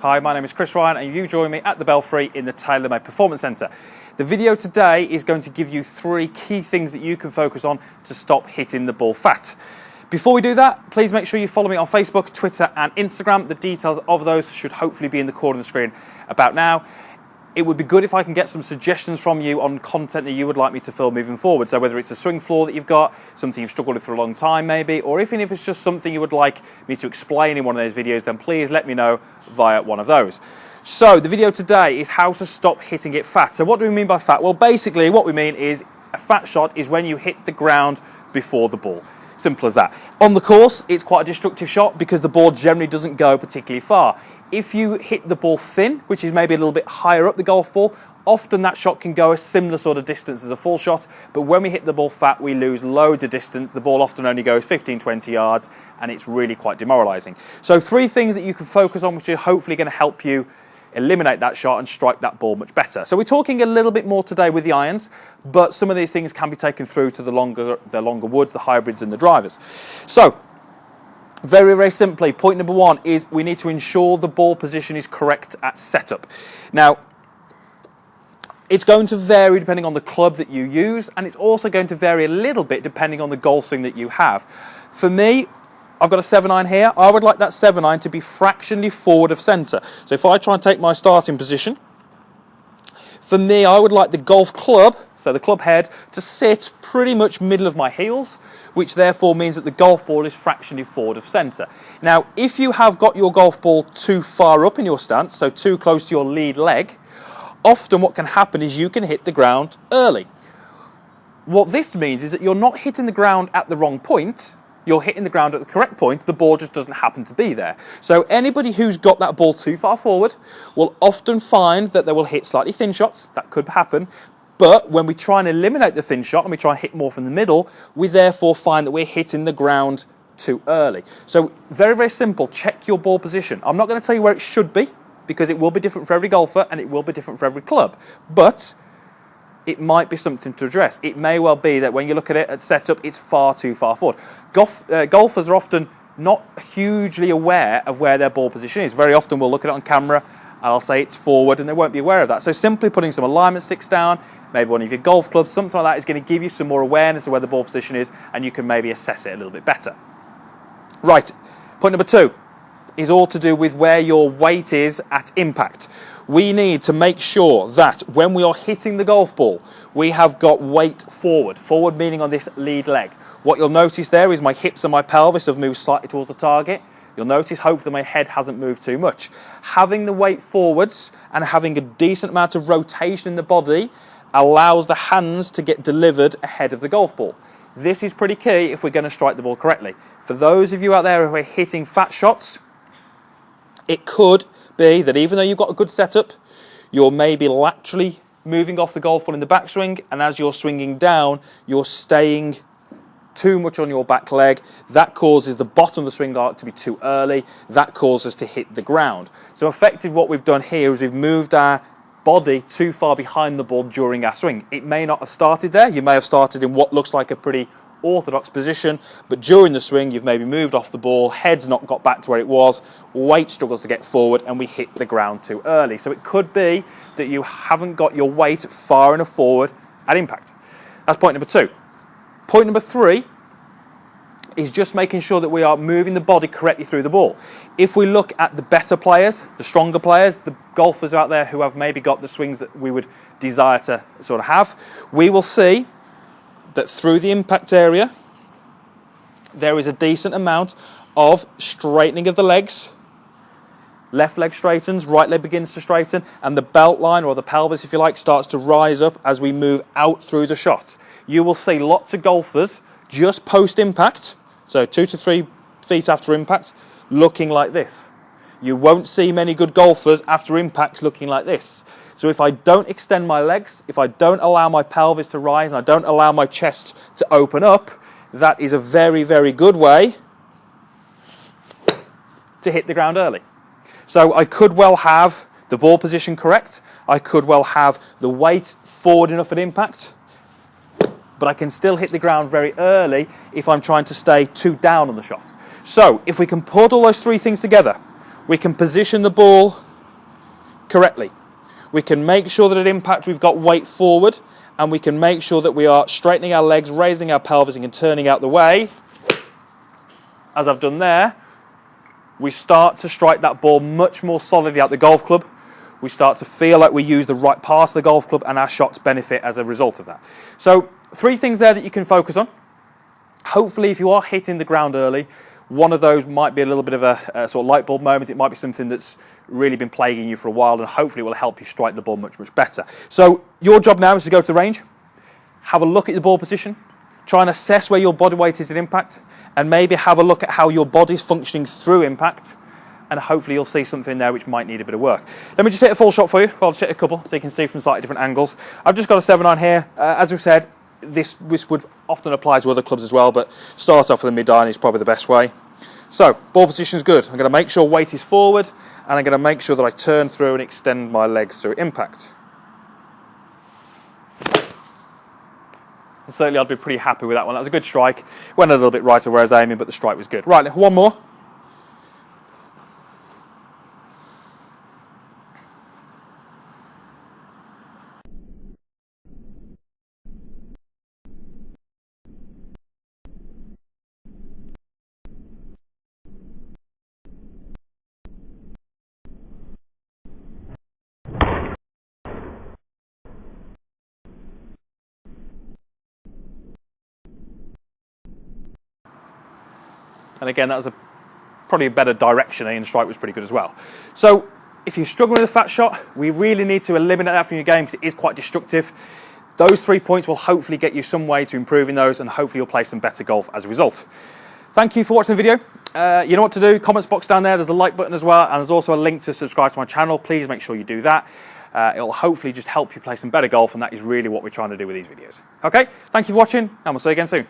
Hi, my name is Chris Ryan and you join me at the Belfry in the TaylorMade Performance Centre. The video today is going to give you 3 key things that you can focus on to stop hitting the ball fat. Before we do that, please make sure you follow me on Facebook, Twitter and Instagram. The details of those should hopefully be in the corner of the screen about now. It would be good if I can get some suggestions from you on content that you would like me to film moving forward. So whether it's a swing floor that you've got, something you've struggled with for a long time maybe, or even if it's just something you would like me to explain in one of those videos, then please let me know via one of those. So the video today is how to stop hitting it fat. So what do we mean by fat? Well, basically what we mean is a fat shot is when you hit the ground before the ball. Simple as that. On the course, it's quite a destructive shot because the ball generally doesn't go particularly far. If you hit the ball thin, which is maybe a little bit higher up the golf ball, often that shot can go a similar sort of distance as a full shot, but when we hit the ball fat, we lose loads of distance. The ball often only goes 15-20 yards, and it's really quite demoralising. So 3 things that you can focus on, which are hopefully going to help you eliminate that shot and strike that ball much better. So we're talking a little bit more today with the irons, but some of these things can be taken through to the longer woods, the hybrids and the drivers. So very, very simply, point number 1 is we need to ensure the ball position is correct at setup. Now, it's going to vary depending on the club that you use, and it's also going to vary a little bit depending on the golf swing that you have. For me, I've got a 7-iron here. I would like that 7-iron to be fractionally forward of centre. So if I try and take my starting position, for me, I would like the golf club, so the club head, to sit pretty much middle of my heels, which therefore means that the golf ball is fractionally forward of centre. Now, if you have got your golf ball too far up in your stance, so too close to your lead leg, often what can happen is you can hit the ground early. What this means is that you're not hitting the ground at the wrong point, you're hitting the ground at the correct point, the ball just doesn't happen to be there. So anybody who's got that ball too far forward will often find that they will hit slightly thin shots. That could happen. But when we try and eliminate the thin shot and we try and hit more from the middle, we therefore find that we're hitting the ground too early. So very, very simple. Check your ball position. I'm not going to tell you where it should be because it will be different for every golfer and it will be different for every club. But it might be something to address. It may well be that when you look at it at setup, it's far too far forward. Golfers are often not hugely aware of where their ball position is. Very often we'll look at it on camera and I'll say it's forward and they won't be aware of that. So simply putting some alignment sticks down, maybe one of your golf clubs, something like that is going to give you some more awareness of where the ball position is and you can maybe assess it a little bit better. Right, point number 2 is all to do with where your weight is at impact. We need to make sure that when we are hitting the golf ball, we have got weight forward. Forward meaning on this lead leg. What you'll notice there is my hips and my pelvis have moved slightly towards the target. You'll notice hopefully my head hasn't moved too much. Having the weight forwards and having a decent amount of rotation in the body allows the hands to get delivered ahead of the golf ball. This is pretty key if we're going to strike the ball correctly. For those of you out there who are hitting fat shots, it could be that even though you've got a good setup, you're maybe laterally moving off the golf ball in the backswing, and as you're swinging down, you're staying too much on your back leg. That causes the bottom of the swing arc to be too early. That causes us to hit the ground. So effectively what we've done here is we've moved our body too far behind the ball during our swing. It may not have started there. You may have started in what looks like a pretty orthodox position, but during the swing you've maybe moved off the ball, head's not got back to where it was, weight struggles to get forward and we hit the ground too early. So it could be that you haven't got your weight far enough forward at impact. That's point number 2. Point number 3 is just making sure that we are moving the body correctly through the ball. If we look at the better players, the stronger players, the golfers out there who have maybe got the swings that we would desire to sort of have, we will see that through the impact area there is a decent amount of straightening of the legs. Left leg straightens, right leg begins to straighten, and the belt line, or the pelvis if you like, starts to rise up as we move out through the shot. You will see lots of golfers just post impact, so 2 to 3 feet after impact, looking like this. You won't see many good golfers after impact looking like this. So if I don't extend my legs, if I don't allow my pelvis to rise, and I don't allow my chest to open up, that is a very, very good way to hit the ground early. So I could well have the ball position correct, I could well have the weight forward enough at impact, but I can still hit the ground very early if I'm trying to stay too down on the shot. So if we can put all those three things together, we can position the ball correctly. We can make sure that at impact we've got weight forward, and we can make sure that we are straightening our legs, raising our pelvis and turning out the way. As I've done there, we start to strike that ball much more solidly out the golf club. We start to feel like we use the right part of the golf club, and our shots benefit as a result of that. So 3 things there that you can focus on. Hopefully if you are hitting the ground early, one of those might be a little bit of a sort of light bulb moment. It might be something that's really been plaguing you for a while, and hopefully it will help you strike the ball much, much better. So your job now is to go to the range, have a look at your ball position, try and assess where your body weight is at impact, and maybe have a look at how your body's functioning through impact, and hopefully you'll see something there which might need a bit of work. Let me just hit a full shot for you. Well, I'll just hit a couple so you can see from slightly different angles. I've just got a 7-iron here. As we've said, this would often apply to other clubs as well, but start off with a mid-iron is probably the best way. So, ball position is good. I'm going to make sure weight is forward, and I'm going to make sure that I turn through and extend my legs through impact. And certainly I'd be pretty happy with that one. That was a good strike. Went a little bit right of where I was aiming, but the strike was good. Right, one more. And again, that was probably a better direction, and the strike was pretty good as well. So if you're struggling with a fat shot, we really need to eliminate that from your game because it is quite destructive. Those 3 points will hopefully get you some way to improving those, and hopefully you'll play some better golf as a result. Thank you for watching the video. You know what to do. Comments box down there. There's a like button as well, and there's also a link to subscribe to my channel. Please make sure you do that. It'll hopefully just help you play some better golf, and that is really what we're trying to do with these videos. Okay, thank you for watching, and we'll see you again soon.